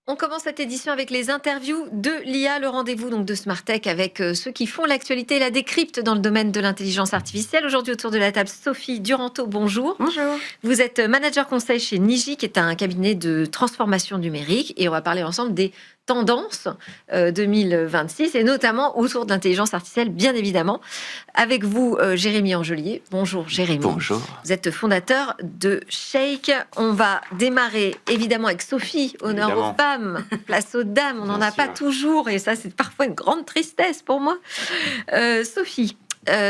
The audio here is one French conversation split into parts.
On commence cette édition avec les interviews de l'IA, le rendez-vous donc de Smart Tech avec ceux qui font l'actualité et la décrypte dans le domaine de l'intelligence artificielle. Aujourd'hui, autour de la table, Sophie Duranteau, bonjour. Bonjour. Vous êtes manager conseil chez Niji, qui est un cabinet de transformation numérique, et on va parler ensemble des tendances 2026 et notamment autour de l'intelligence artificielle, bien évidemment. Avec vous, Jérémy Angelier. Bonjour Jérémy. Bonjour. Vous êtes fondateur de Shake. On va démarrer évidemment avec Sophie, honneur Évidemment. aux femmes, place aux dames. On n'en Bien a pas sûr. toujours et ça c'est parfois une grande tristesse pour moi. Sophie,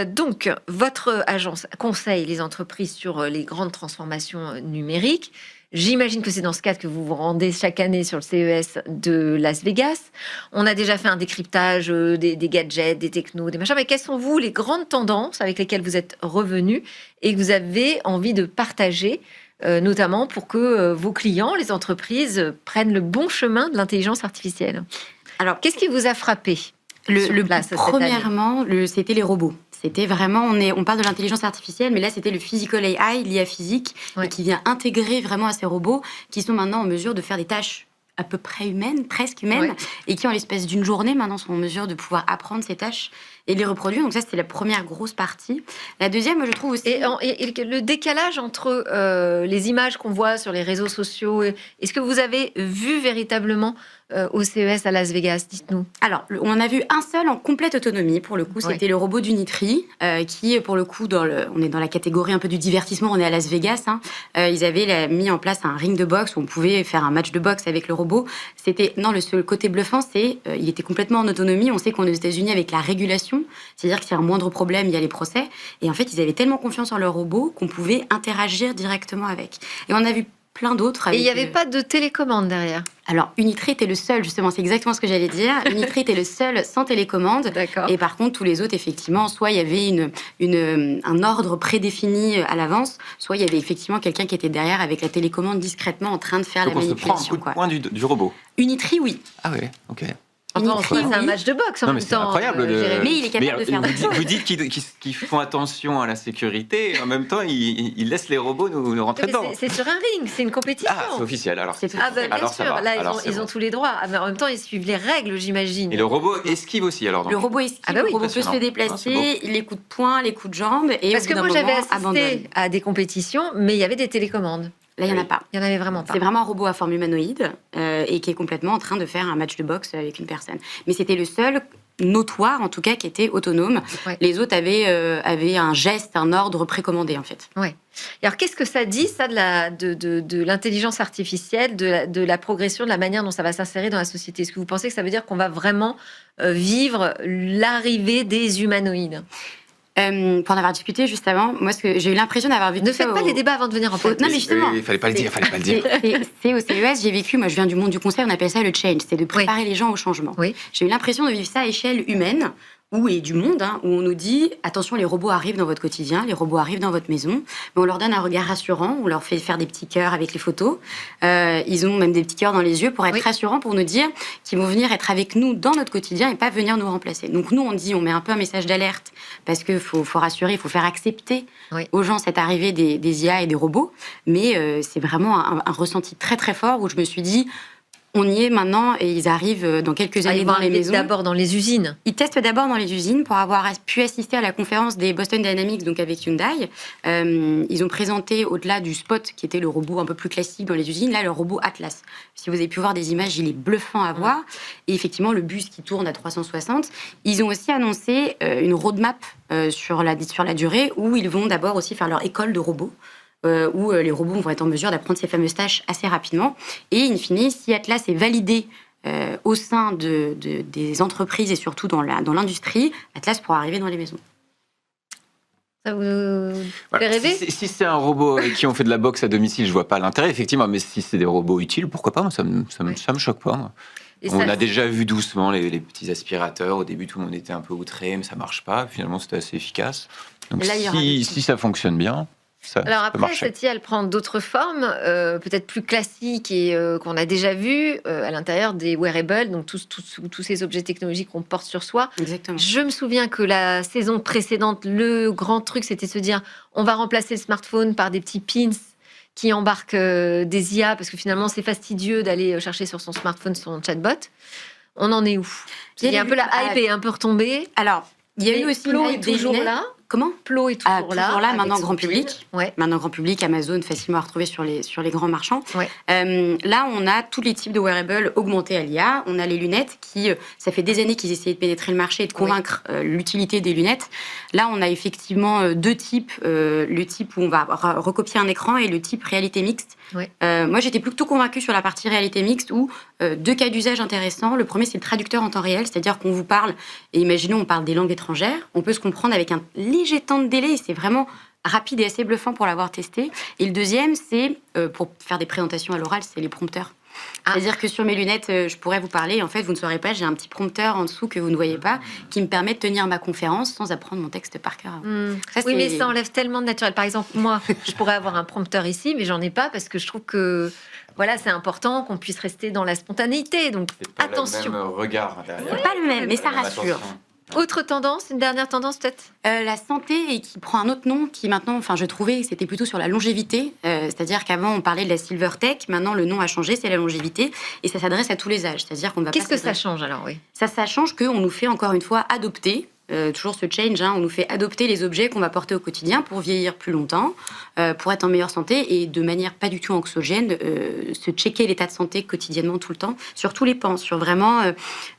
donc votre agence conseille les entreprises sur les grandes transformations numériques. J'imagine que c'est dans ce cadre que vous vous rendez chaque année sur le CES de Las Vegas. On a déjà fait un décryptage des gadgets, des technos, des machins. Mais quelles sont, vous, les grandes tendances avec lesquelles vous êtes revenus et que vous avez envie de partager, notamment pour que vos clients, les entreprises, prennent le bon chemin de l'intelligence artificielle? Alors, Qu'est-ce qui vous a frappé sur place cette année? premièrement, c'était les robots. C'était vraiment, on parle de l'intelligence artificielle, mais là, c'était le physical AI, l'IA physique, Ouais. et qui vient intégrer vraiment à ces robots qui sont maintenant en mesure de faire des tâches à peu près humaines, presque humaines, Ouais. et qui, en l'espace d'une journée, maintenant, sont en mesure de pouvoir apprendre ces tâches et les reproduire. Donc ça, c'était la première grosse partie. La deuxième, moi, je trouve aussi... Et le décalage entre les images qu'on voit sur les réseaux sociaux, est-ce que vous avez vu véritablement au CES à Las Vegas? Dites-nous. Alors, on en a vu un seul en complète autonomie, pour le coup, Ouais. c'était le robot d'Unitri, qui, pour le coup, on est dans la catégorie un peu du divertissement, on est à Las Vegas, hein. Ils avaient mis en place un ring de boxe où on pouvait faire un match de boxe avec le robot. Le seul côté bluffant, c'est il était complètement en autonomie. On sait qu'on est aux États-Unis avec la régulation, c'est-à-dire que s'il y a un moindre problème, il y a les procès. Et en fait, ils avaient tellement confiance en leur robot qu'on pouvait interagir directement avec. Et on a vu plein d'autres. Et il n'y avec, avait pas de télécommande derrière. Alors, Unitri était le seul, justement, c'est exactement ce que j'allais dire. Unitri était le seul sans télécommande. D'accord. Et par contre, tous les autres, effectivement, soit il y avait un ordre prédéfini à l'avance, soit il y avait effectivement quelqu'un qui était derrière avec la télécommande discrètement en train de faire Donc la on se prend un manipulation. coup de poing du robot. Unitri, oui. Ah ouais, ok. Enfin, en Unitri, soi, c'est un oui. match de boxe en Non, même mais c'est temps. incroyable. Jérémy. Mais il est capable de faire vous dites qu'ils font attention à la sécurité, et en même temps, ils laissent les robots nous rentrer Mais dedans. c'est sur un ring, c'est une compétition. Ah, c'est officiel alors. C'est tout. Ah ben bien Alors, ça sûr, va. là Alors, c'est ils ont bon. tous les droits. Ah, mais en même temps ils suivent les règles, j'imagine. Et le robot esquive aussi alors. Le robot esquive, Ah bah oui, le robot peut se passionnant. déplacer, les coups de poing, les coups de jambe, et Parce au que bout d'un moi j'avais moment, abandonne. assisté à des compétitions, mais il y avait des télécommandes. Là, il n'y en a Oui. pas. Il y en avait vraiment pas. C'est vraiment un robot à forme humanoïde et qui est complètement en train de faire un match de boxe avec une personne. Mais c'était le seul notoire, en tout cas, qui était autonome. Ouais. Les autres avaient un geste, un ordre précommandé, en fait. Ouais. Et alors qu'est-ce que ça dit, ça, de l'intelligence artificielle, de la progression, de la manière dont ça va s'insérer dans la société? Est-ce que vous pensez que ça veut dire qu'on va vraiment vivre l'arrivée des humanoïdes? Pour en avoir discuté juste avant, moi, j'ai eu l'impression d'avoir vu Ne tout ça faites pas les débats avant de venir en fait. Non, mais justement. Il fallait pas le dire, fallait pas le dire. C'est au CES, j'ai vécu, moi je viens du monde du conseil, on appelle ça le change, c'est de préparer les gens au changement. Oui. J'ai eu l'impression de vivre ça à échelle humaine, et du monde, hein, où on nous dit, attention, les robots arrivent dans votre quotidien, les robots arrivent dans votre maison, mais on leur donne un regard rassurant, on leur fait faire des petits cœurs avec les photos, ils ont même des petits cœurs dans les yeux pour être Oui. rassurants, pour nous dire qu'ils vont venir être avec nous dans notre quotidien et pas venir nous remplacer. Donc nous, on met un peu un message d'alerte, parce qu'il faut rassurer, il faut faire accepter Oui. aux gens cette arrivée des IA et des robots, mais c'est vraiment un ressenti très très fort où je me suis dit, on y est maintenant et ils arrivent dans quelques années Ils vont dans les arriver maisons. d'abord dans les usines. Ils testent d'abord dans les usines pour avoir pu assister à la conférence des Boston Dynamics, donc avec Hyundai. Ils ont présenté, au-delà du Spot, qui était le robot un peu plus classique dans les usines, là, le robot Atlas. Si vous avez pu voir des images, il est bluffant à voir. Et effectivement, le bus qui tourne à 360. Ils ont aussi annoncé une roadmap sur la durée, où ils vont d'abord aussi faire leur école de robots. Où les robots vont être en mesure d'apprendre ces fameuses tâches assez rapidement. Et in fine, si Atlas est validé au sein des entreprises et surtout dans l'industrie, Atlas pourra arriver dans les maisons. Ça vous fait Voilà. rêver? Si c'est un robot avec qui on fait de la boxe à domicile, je vois pas l'intérêt, effectivement. Mais si c'est des robots utiles, pourquoi pas? Moi, ça me choque pas. Moi. Et On ça- a déjà vu doucement les petits aspirateurs. Au début, tout le monde était un peu outré, mais ça marche pas. Finalement, c'était assez efficace. Donc, Et là, il y aura des si ça fonctionne bien, ça Alors peut après, marcher. cette IA, elle prend d'autres formes, peut-être plus classiques et qu'on a déjà vues à l'intérieur des wearables, donc tous ces objets technologiques qu'on porte sur soi. Exactement. Je me souviens que la saison précédente, le grand truc, c'était de se dire, on va remplacer le smartphone par des petits pins, qui embarque des IA, parce que finalement, c'est fastidieux d'aller chercher sur son smartphone son chatbot. On en est où? Il y a un peu la hype est un peu retombée. Alors, il y a eu aussi Plo une est hype des toujours lunettes. là. Comment? Plo est toujours là. Toujours là, avec maintenant son grand pin. public. Ouais. Maintenant grand public, Amazon, facilement à retrouver sur les grands marchands. Ouais. Là, on a tous les types de wearables augmentés à l'IA. On a les lunettes qui, ça fait des années qu'ils essayaient de pénétrer le marché et de convaincre l'utilité des lunettes. Là, on a effectivement deux types. Le type où on va recopier un écran et le type réalité mixte. Ouais. Moi, j'étais plutôt convaincue sur la partie réalité mixte où deux cas d'usage intéressants. Le premier, c'est le traducteur en temps réel, c'est-à-dire qu'on vous parle, et imaginons, on parle des langues étrangères, on peut se comprendre avec un léger temps de délai, et c'est vraiment rapide et assez bluffant pour l'avoir testé. Et le deuxième, c'est, pour faire des présentations à l'oral, c'est les prompteurs. C'est-à-dire que sur mes lunettes, je pourrais vous parler, en fait, vous ne saurez pas, j'ai un petit prompteur en dessous que vous ne voyez pas, qui me permet de tenir ma conférence sans apprendre mon texte par cœur. Ça, oui, mais ça enlève tellement de naturel. Par exemple, moi, je pourrais avoir un prompteur ici, mais j'en ai pas parce que je trouve que voilà, c'est important qu'on puisse rester dans la spontanéité. Donc, attention. Le même regard derrière. C'est pas le même, mais ça rassure. Autre tendance, une dernière tendance peut-être la santé, et qui prend un autre nom, qui maintenant, enfin je trouvais que c'était plutôt sur la longévité, c'est-à-dire qu'avant on parlait de la silver tech, maintenant le nom a changé, c'est la longévité, et ça s'adresse à tous les âges, c'est-à-dire qu'on va Qu'est-ce que ça change alors, oui? Ça change qu'on nous fait encore une fois adopter, toujours ce change, on nous fait adopter les objets qu'on va porter au quotidien pour vieillir plus longtemps, pour être en meilleure santé et de manière pas du tout anxiogène, se checker l'état de santé quotidiennement tout le temps, sur tous les pans, sur vraiment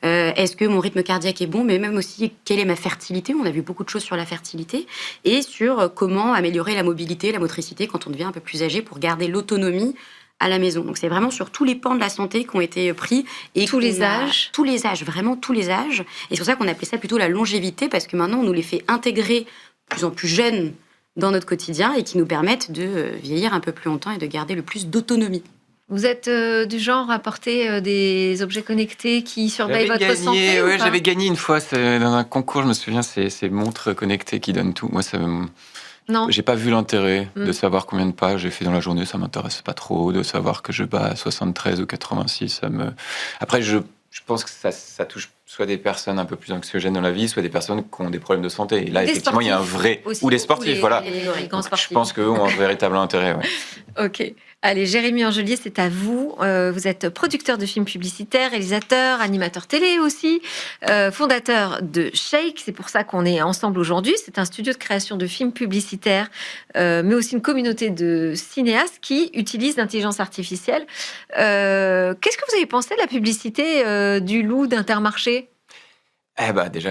est-ce que mon rythme cardiaque est bon, mais même aussi quelle est ma fertilité, on a vu beaucoup de choses sur la fertilité, et sur comment améliorer la mobilité, la motricité quand on devient un peu plus âgé pour garder l'autonomie à la maison. Donc c'est vraiment sur tous les pans de la santé qui ont été pris. Et tous les âges. Tous les âges, vraiment tous les âges. Et c'est pour ça qu'on appelait ça plutôt la longévité, parce que maintenant on nous les fait intégrer de plus en plus jeunes dans notre quotidien et qui nous permettent de vieillir un peu plus longtemps et de garder le plus d'autonomie. Vous êtes du genre à porter des objets connectés qui surveillent votre santé? Ouais, j'avais gagné une fois dans un concours, je me souviens, ces montres connectées qui donnent tout. Moi, ça me... Non. J'ai pas vu l'intérêt de savoir combien de pas j'ai fait dans la journée, ça m'intéresse pas trop. De savoir que je bats à 73 ou 86, ça me... Après, je pense que ça touche soit des personnes un peu plus anxiogènes dans la vie, soit des personnes qui ont des problèmes de santé. Et là, effectivement, il y a un vrai... Aussi, ou les sportifs, voilà. Les grands sportifs. Je pense qu'eux ont un véritable intérêt, ouais. Ok. Allez, Jérémy Angelier, c'est à vous. Vous êtes producteur de films publicitaires, réalisateur, animateur télé aussi, fondateur de Shake. C'est pour ça qu'on est ensemble aujourd'hui. C'est un studio de création de films publicitaires, mais aussi une communauté de cinéastes qui utilisent l'intelligence artificielle. Qu'est-ce que vous avez pensé de la publicité du loup d'Intermarché? Déjà,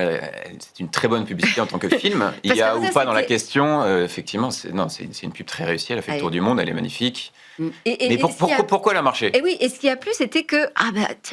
c'est une très bonne publicité en tant que film. Il y a ou pas dans la question, effectivement, c'est une pub très réussie. Elle a fait le tour du monde, elle est magnifique. Mais pourquoi elle a marché? Et oui, et ce qui a plu, c'était que,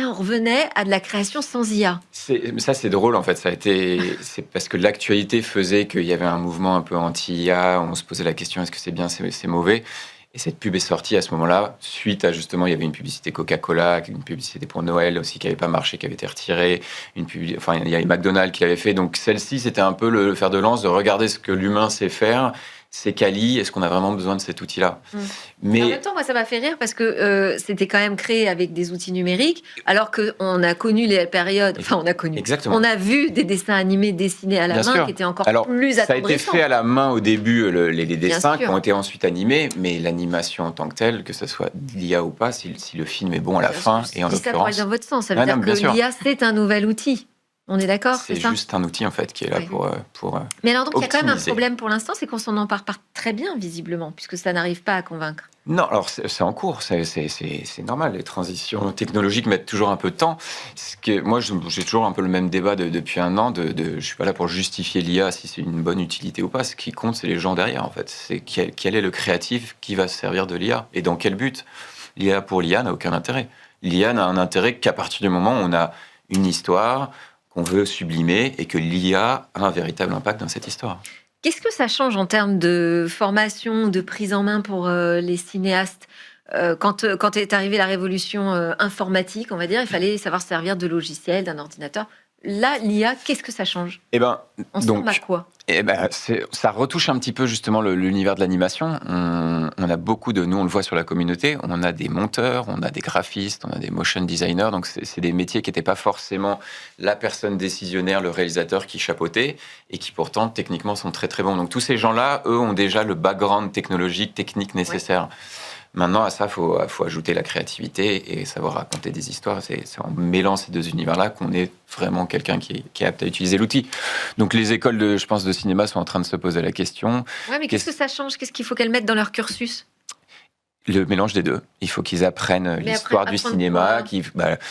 on revenait à de la création sans IA. Ça, c'est drôle, en fait. C'est parce que l'actualité faisait qu'il y avait un mouvement un peu anti-IA. On se posait la question, est-ce que c'est bien, c'est mauvais? Et cette pub est sortie à ce moment-là, suite à justement, il y avait une publicité Coca-Cola, une publicité pour Noël aussi qui n'avait pas marché, qui avait été retirée. Il y a McDonald's qui l'avait fait. Donc celle-ci, c'était un peu le fer de lance de regarder ce que l'humain sait faire. C'est quali, est-ce qu'on a vraiment besoin de cet outil-là? Mais... En même temps, moi, ça m'a fait rire parce que c'était quand même créé avec des outils numériques, alors qu'on a connu les périodes... Enfin, on a connu. Exactement. On a vu des dessins animés dessinés à la main qui étaient encore plus attendrissants. Ça a été fait à la main au début, les dessins qui ont été ensuite animés, mais l'animation en tant que telle, que ce soit l'IA ou pas, si le film est bon à la fin, et en l'occurrence... Ça pourrait être dans votre sens, ça veut dire que l'IA, c'est un nouvel outil. On est d'accord, c'est ça? C'est juste un outil, en fait, qui est là pour Mais alors, donc, il y a quand même un optimiser. problème pour l'instant, c'est qu'on s'en empare pas très bien, visiblement, puisque ça n'arrive pas à convaincre. Non, alors c'est en cours, c'est normal. Les transitions technologiques mettent toujours un peu de temps. Moi, j'ai toujours un peu le même débat depuis un an. Je suis pas là pour justifier l'IA, si c'est une bonne utilité ou pas. Ce qui compte, c'est les gens derrière, en fait. C'est quel est le créatif qui va se servir de l'IA et dans quel but. L'IA pour l'IA n'a aucun intérêt. L'IA n'a un intérêt qu'à partir du moment où on a une histoire qu'on veut sublimer et que l'IA a un véritable impact dans cette histoire. Qu'est-ce que ça change en termes de formation, de prise en main pour les cinéastes? Quand est arrivée la révolution informatique, on va dire, il fallait savoir se servir de logiciels, d'un ordinateur. Là, l'IA, qu'est-ce que ça change? On se forme à quoi? Ça retouche un petit peu justement l'univers de l'animation. On a beaucoup nous on le voit sur la communauté, on a des monteurs, on a des graphistes, on a des motion designers, donc c'est des métiers qui n'étaient pas forcément la personne décisionnaire, le réalisateur qui chapeautait, et qui pourtant techniquement sont très très bons. Donc tous ces gens-là, eux, ont déjà le background technologique, technique nécessaire. Maintenant, à ça, faut ajouter la créativité et savoir raconter des histoires. C'est en mêlant ces deux univers-là qu'on est vraiment quelqu'un qui est apte à utiliser l'outil. Donc, les écoles, je pense, de cinéma sont en train de se poser la question. Ouais, mais qu'est-ce que ça change? Qu'est-ce qu'il faut qu'elles mettent dans leur cursus? Le mélange des deux. Il faut qu'ils apprennent l'histoire du cinéma.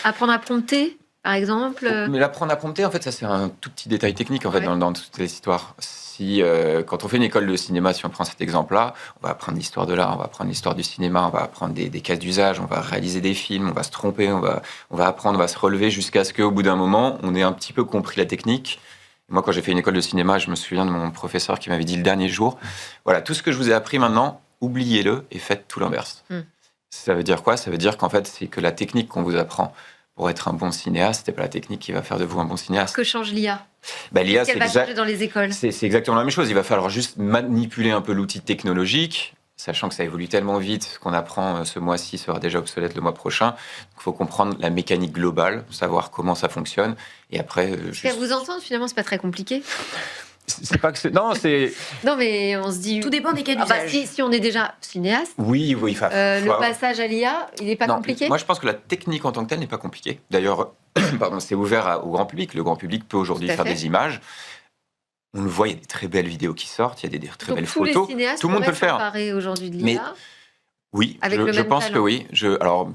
Apprendre à prompter, par exemple. Mais l'apprendre à prompter, en fait, ça c'est un tout petit détail technique en fait dans toutes les histoires. Quand on fait une école de cinéma, si on prend cet exemple-là, on va apprendre l'histoire de l'art, on va apprendre l'histoire du cinéma, on va apprendre des cas d'usage, on va réaliser des films, on va se tromper, on va apprendre, on va se relever jusqu'à ce qu'au bout d'un moment, on ait un petit peu compris la technique. Moi, quand j'ai fait une école de cinéma, je me souviens de mon professeur qui m'avait dit le dernier jour, voilà, tout ce que je vous ai appris maintenant, oubliez-le et faites tout l'inverse. Ça veut dire quoi? Ça veut dire qu'en fait, c'est que la technique qu'on vous apprend pour être un bon cinéaste, c'est pas la technique qui va faire de vous un bon cinéaste. Que change l'IA? L'IA, qu'elle va changer dans les écoles? C'est exactement la même chose. Il va falloir juste manipuler un peu l'outil technologique, sachant que ça évolue tellement vite qu'on apprend ce mois-ci sera déjà obsolète le mois prochain. Il faut comprendre la mécanique globale, savoir comment ça fonctionne, et après. Qu'à vous entendre, finalement, c'est pas très compliqué. C'est pas que c'est... Non, c'est... Non, mais on se dit... Tout dépend des cas d'usage. Si on est déjà cinéaste, oui, le passage à l'IA, il n'est pas compliqué? Moi, je pense que la technique en tant que telle n'est pas compliquée. D'ailleurs, c'est ouvert au grand public. Le grand public peut aujourd'hui faire des images. On le voit, il y a des très belles vidéos qui sortent, il y a des très belles photos. Tous les cinéastes tout le monde peut le faire. Aujourd'hui de l'IA. Mais oui, je pense talent. que oui. En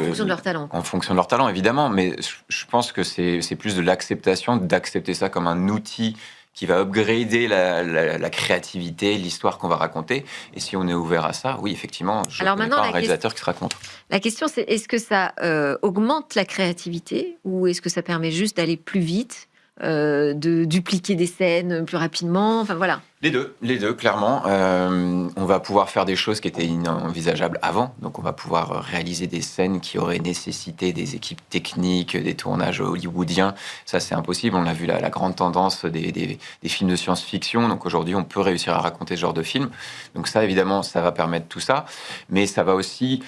fonction de leur talent. En fonction de leur talent, évidemment. Mais je pense que c'est plus de l'acceptation, d'accepter ça comme un outil qui va upgrader la créativité, l'histoire qu'on va raconter. Et si on est ouvert à ça, oui, effectivement, je ne connais pas un réalisateur qui sera contre. La question, c'est est-ce que ça augmente la créativité ou est-ce que ça permet juste d'aller plus vite, de dupliquer des scènes plus rapidement? Enfin, voilà. Les deux, clairement. On va pouvoir faire des choses qui étaient inenvisageables avant. Donc, on va pouvoir réaliser des scènes qui auraient nécessité des équipes techniques, des tournages hollywoodiens. Ça, c'est impossible. On a vu la grande tendance des films de science-fiction. Donc, aujourd'hui, on peut réussir à raconter ce genre de film. Donc, ça, évidemment, ça va permettre tout ça. Mais ça va aussi,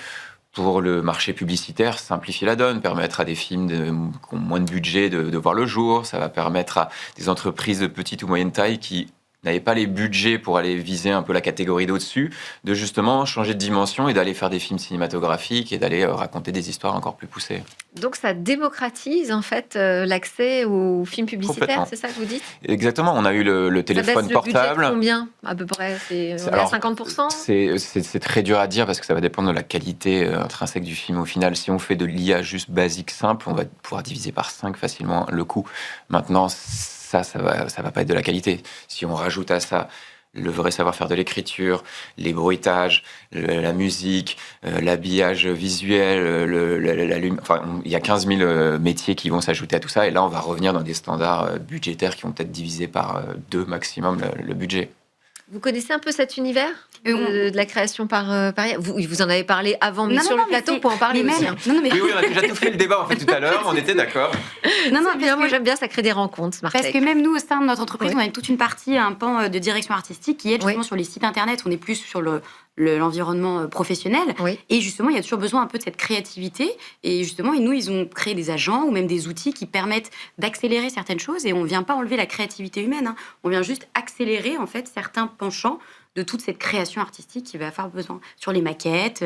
pour le marché publicitaire, simplifier la donne, permettre à des films qui ont moins de budget de voir le jour. Ça va permettre à des entreprises de petite ou moyenne taille qui n'avaient pas les budgets pour aller viser un peu la catégorie d'au-dessus, de justement changer de dimension et d'aller faire des films cinématographiques et d'aller raconter des histoires encore plus poussées. Donc ça démocratise en fait l'accès aux films publicitaires, c'est ça que vous dites? Exactement, on a eu le téléphone portable. Le budget de combien à peu près? C'est à 50%? C'est très dur à dire parce que ça va dépendre de la qualité intrinsèque du film au final. Si on fait de l'IA juste basique, simple, on va pouvoir diviser par 5 facilement le coût. Maintenant, ça va pas être de la qualité. Si on rajoute à ça le vrai savoir-faire de l'écriture, les bruitages, la musique, l'habillage visuel, il y a 15 000 métiers qui vont s'ajouter à tout ça. Et là, on va revenir dans des standards budgétaires qui vont peut-être diviser par 2 maximum le budget. Vous connaissez un peu cet univers de la création par IA? Vous en avez parlé avant, mais sur le plateau pour en parler aussi. Oui, on a déjà tout fait le débat en fait tout à l'heure, on était d'accord. Moi j'aime bien, ça crée des rencontres. Parce que même nous, au sein de notre entreprise, on a toute une partie, un pan de direction artistique qui est justement sur les sites internet. On est plus sur l'environnement professionnel. Et justement, il y a toujours besoin un peu de cette créativité. Et justement, nous, ils ont créé des agents ou même des outils qui permettent d'accélérer certaines choses. Et on ne vient pas enlever la créativité humaine. On vient juste accélérer en fait certains penchants de toute cette création artistique qui va faire besoin sur les maquettes,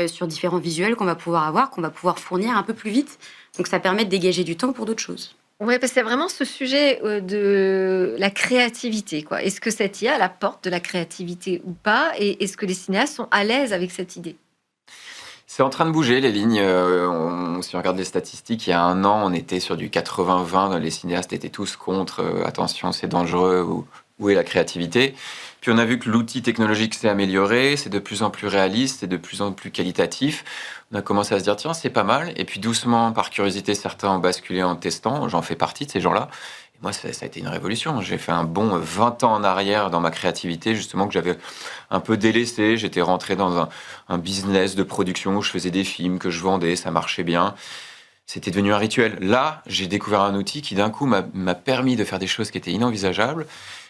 sur différents visuels qu'on va pouvoir avoir, qu'on va pouvoir fournir un peu plus vite. Donc ça permet de dégager du temps pour d'autres choses. Oui, parce qu'il y a vraiment ce sujet de la créativité, quoi. Est-ce que cette IA elle apporte de la créativité ou pas? Et est-ce que les cinéastes sont à l'aise avec cette idée? C'est en train de bouger, les lignes. Si on regarde les statistiques, il y a 1 an, on était sur du 80-20. Les cinéastes étaient tous contre. Attention, c'est dangereux. Où est la créativité? Puis on a vu que l'outil technologique s'est amélioré, c'est de plus en plus réaliste, c'est de plus en plus qualitatif. On a commencé à se dire, tiens, c'est pas mal. Et puis doucement, par curiosité, certains ont basculé en testant. J'en fais partie de ces gens-là. Et moi, ça a été une révolution. J'ai fait un bond 20 ans en arrière dans ma créativité, justement, que j'avais un peu délaissé. J'étais rentré dans un business de production où je faisais des films, que je vendais, ça marchait bien. C'était devenu un rituel. Là, j'ai découvert un outil qui, d'un coup, m'a permis de faire des choses qui étaient inenvisageables.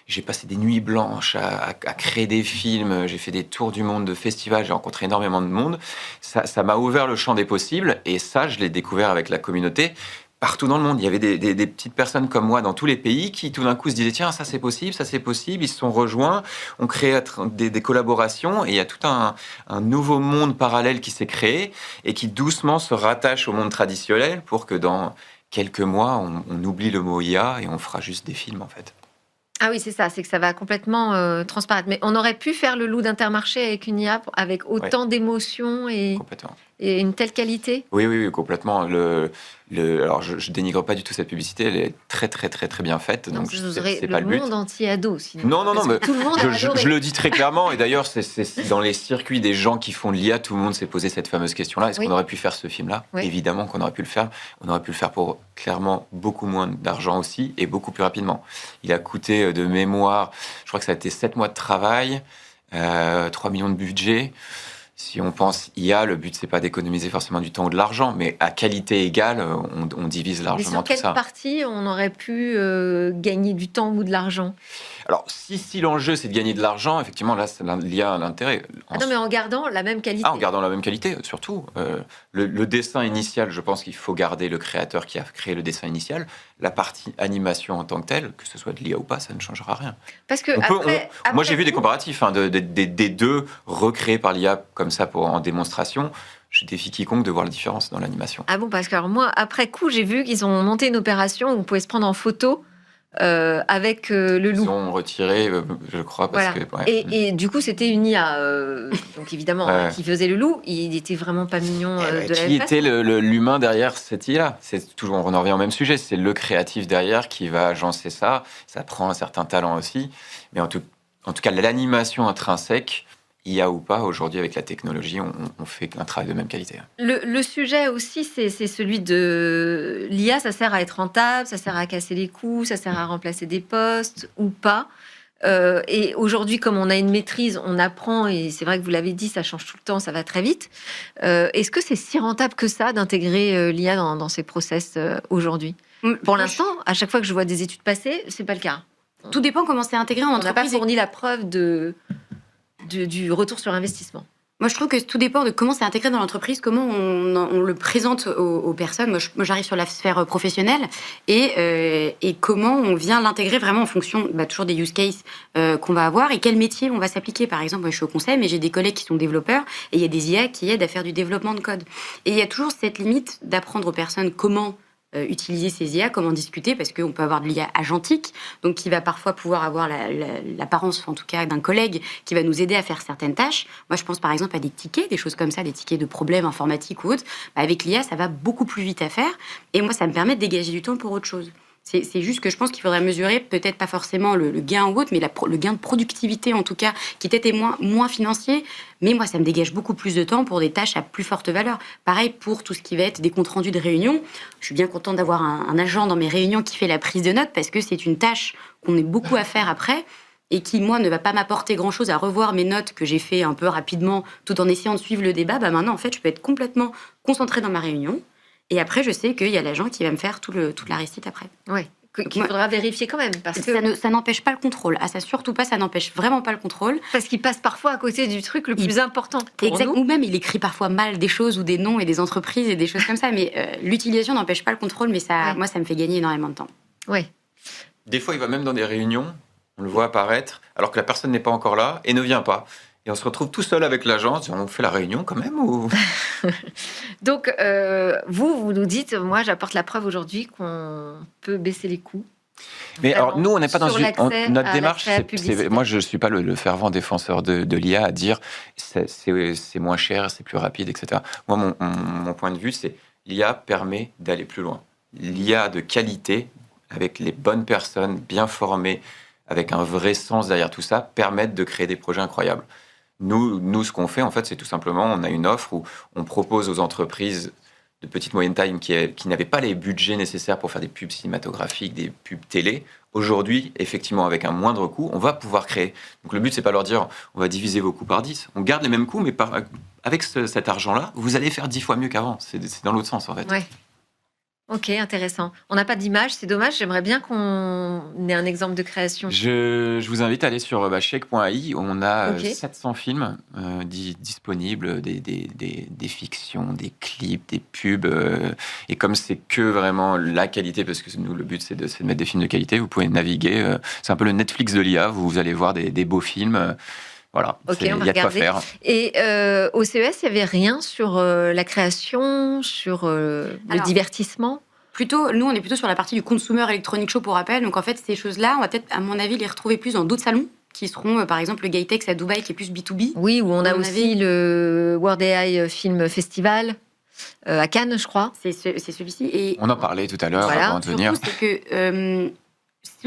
J'ai passé des nuits blanches à créer des films, j'ai fait des tours du monde de festivals, j'ai rencontré énormément de monde. Ça m'a ouvert le champ des possibles et ça, je l'ai découvert avec la communauté partout dans le monde. Il y avait des petites personnes comme moi dans tous les pays qui tout d'un coup se disaient tiens, ça c'est possible, ils se sont rejoints, on crée des collaborations et il y a tout un nouveau monde parallèle qui s'est créé et qui doucement se rattache au monde traditionnel pour que dans quelques mois on oublie le mot IA et on fera juste des films en fait. Ah oui, c'est ça, c'est que ça va complètement transparaître. Mais on aurait pu faire le loup d'Intermarché avec une IA avec autant d'émotions et une telle qualité. Oui, complètement. Alors, je dénigre pas du tout cette publicité, elle est très, très, très, très bien faite. Donc, c'est le pas le but. monde entier ado, sinon. Non, mais tout le monde je le dis très clairement. Et d'ailleurs, c'est dans les circuits des gens qui font de l'IA, tout le monde s'est posé cette fameuse question-là. Est-ce qu'on aurait pu faire ce film-là ? Évidemment qu'on aurait pu le faire. On aurait pu le faire pour clairement beaucoup moins d'argent aussi et beaucoup plus rapidement. Il a coûté de mémoire, je crois que ça a été 7 mois de travail, 3 millions de budget. Si on pense IA, le but, c'est pas d'économiser forcément du temps ou de l'argent, mais à qualité égale, on divise largement tout ça. Mais sur quelle partie on aurait pu gagner du temps ou de l'argent ? Alors, si l'enjeu, c'est de gagner de l'argent, effectivement, là, l'IA a l'intérêt. Non, mais en gardant la même qualité. En gardant la même qualité, surtout. Le dessin initial, je pense qu'il faut garder le créateur qui a créé le dessin initial. La partie animation en tant que telle, que ce soit de l'IA ou pas, ça ne changera rien. Parce que moi, j'ai vu des comparatifs des deux recréés par l'IA comme ça en démonstration. Je défie quiconque de voir la différence dans l'animation. Ah bon, parce que alors moi, après coup, j'ai vu qu'ils ont monté une opération où on pouvait se prendre en photo avec le loup. Ils ont retiré, je crois, parce que... Ouais. Et du coup, c'était une IA, donc évidemment, qui faisait le loup. Il n'était vraiment pas mignon de la même façon. Qui était l'humain derrière cette IA ? On en revient au même sujet. C'est le créatif derrière qui va agencer ça. Ça prend un certain talent aussi. Mais en tout cas, l'animation intrinsèque, IA ou pas, aujourd'hui, avec la technologie, on fait un travail de même qualité. Le sujet aussi, c'est celui de l'IA. Ça sert à être rentable, ça sert à casser les coûts, ça sert à remplacer des postes ou pas. Et aujourd'hui, comme on a une maîtrise, on apprend, et c'est vrai que vous l'avez dit, ça change tout le temps, ça va très vite. Est-ce que c'est si rentable que ça d'intégrer l'IA dans ces process aujourd'hui ? Pour l'instant, à chaque fois que je vois des études passer, c'est pas le cas. Tout dépend comment c'est intégré en entreprise. On n'a pas fourni la preuve du retour sur investissement. Moi, je trouve que tout dépend de comment c'est intégré dans l'entreprise, comment on le présente aux personnes. Moi, j'arrive sur la sphère professionnelle et comment on vient l'intégrer vraiment en fonction toujours des use cases qu'on va avoir et quel métier on va s'appliquer. Par exemple, moi, je suis au conseil, mais j'ai des collègues qui sont développeurs et il y a des IA qui aident à faire du développement de code. Et il y a toujours cette limite d'apprendre aux personnes comment utiliser ces IA, comment discuter, parce qu'on peut avoir de l'IA agentique, donc qui va parfois pouvoir avoir l'apparence, en tout cas, d'un collègue qui va nous aider à faire certaines tâches. Moi, je pense par exemple à des tickets, des choses comme ça, des tickets de problèmes informatiques ou autres. Avec l'IA, ça va beaucoup plus vite à faire, et moi, ça me permet de dégager du temps pour autre chose. C'est juste que je pense qu'il faudrait mesurer, peut-être pas forcément le gain ou autre, mais le gain de productivité en tout cas, qui peut-être est moins financier. Mais moi, ça me dégage beaucoup plus de temps pour des tâches à plus forte valeur. Pareil pour tout ce qui va être des comptes rendus de réunion. Je suis bien contente d'avoir un agent dans mes réunions qui fait la prise de notes parce que c'est une tâche qu'on est beaucoup à faire après et qui, moi, ne va pas m'apporter grand-chose à revoir mes notes que j'ai fait un peu rapidement tout en essayant de suivre le débat. Maintenant, en fait, je peux être complètement concentrée dans ma réunion. Et après, je sais qu'il y a l'agent qui va me faire toute la récite après. Oui, qu'il faudra vérifier quand même. Parce que ça n'empêche pas le contrôle. Ah, ça surtout pas, ça n'empêche vraiment pas le contrôle. Parce qu'il passe parfois à côté du truc le plus important pour nous. Ou même, il écrit parfois mal des choses ou des noms et des entreprises et des choses comme ça. Mais l'utilisation n'empêche pas le contrôle, mais moi, ça me fait gagner énormément de temps. Oui. Des fois, il va même dans des réunions, on le voit apparaître, alors que la personne n'est pas encore là et ne vient pas. Et on se retrouve tout seul avec l'agence. On fait la réunion quand même ou... Donc, vous nous dites, moi, j'apporte la preuve aujourd'hui qu'on peut baisser les coûts. Mais alors, nous, on n'est pas dans notre démarche. Moi, je ne suis pas le fervent défenseur de l'IA à dire c'est moins cher, c'est plus rapide, etc. Moi, mon point de vue, c'est l'IA permet d'aller plus loin. L'IA de qualité, avec les bonnes personnes, bien formées, avec un vrai sens derrière tout ça, permettent de créer des projets incroyables. Nous, ce qu'on fait, en fait, c'est tout simplement, on a une offre où on propose aux entreprises de petite moyenne taille qui n'avaient pas les budgets nécessaires pour faire des pubs cinématographiques, des pubs télé. Aujourd'hui, effectivement, avec un moindre coût, on va pouvoir créer. Donc le but, c'est pas leur dire, on va diviser vos coûts par 10. On garde les mêmes coûts, mais avec cet argent-là, vous allez faire 10 fois mieux qu'avant. C'est dans l'autre sens, en fait. Ouais. Ok, intéressant. On n'a pas d'image, c'est dommage. J'aimerais bien qu'on ait un exemple de création. Je vous invite à aller sur shake.ai. On a Ok. 700 films disponibles, des fictions, des clips, des pubs. Et comme c'est que vraiment la qualité, parce que nous, le but, c'est de mettre des films de qualité, vous pouvez naviguer. C'est un peu le Netflix de l'IA. Vous allez voir des beaux films. Voilà, Ok, il on va y a de quoi regarder. faire. Et au CES, il n'y avait rien sur la création, sur le Alors, divertissement. Nous, on est plutôt sur la partie du Consumer Electronic Show pour rappel. Donc, en fait, ces choses-là, on va peut-être, à mon avis, les retrouver plus dans d'autres salons qui seront, par exemple, le Gatex à Dubaï, qui est plus B2B. Oui, où on a On aussi le World AI Film Festival à Cannes, je crois. C'est celui-ci. Et On en parlait tout à l'heure Voilà. avant de venir. surtout, c'est que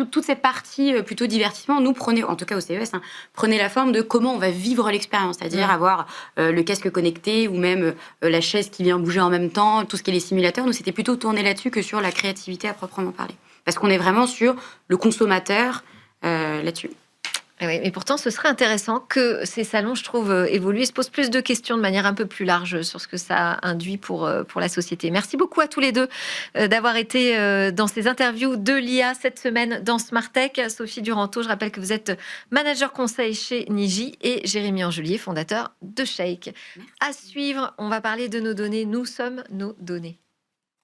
toute cette partie plutôt divertissement, nous prenez, en tout cas au CES, prenez la forme de comment on va vivre l'expérience, c'est-à-dire avoir le casque connecté ou même la chaise qui vient bouger en même temps, tout ce qui est les simulateurs. Nous, c'était plutôt tourné là-dessus que sur la créativité à proprement parler. Parce qu'on est vraiment sur le consommateur là-dessus. Oui, mais pourtant, ce serait intéressant que ces salons, je trouve, évoluent et se posent plus de questions de manière un peu plus large sur ce que ça induit pour la société. Merci beaucoup à tous les deux d'avoir été dans ces interviews de l'IA cette semaine dans Smart Tech. Sophie Duranteau, je rappelle que vous êtes manager conseil chez Niji et Jérémy Angelier, fondateur de Shake. À suivre, on va parler de nos données. Nous sommes nos données.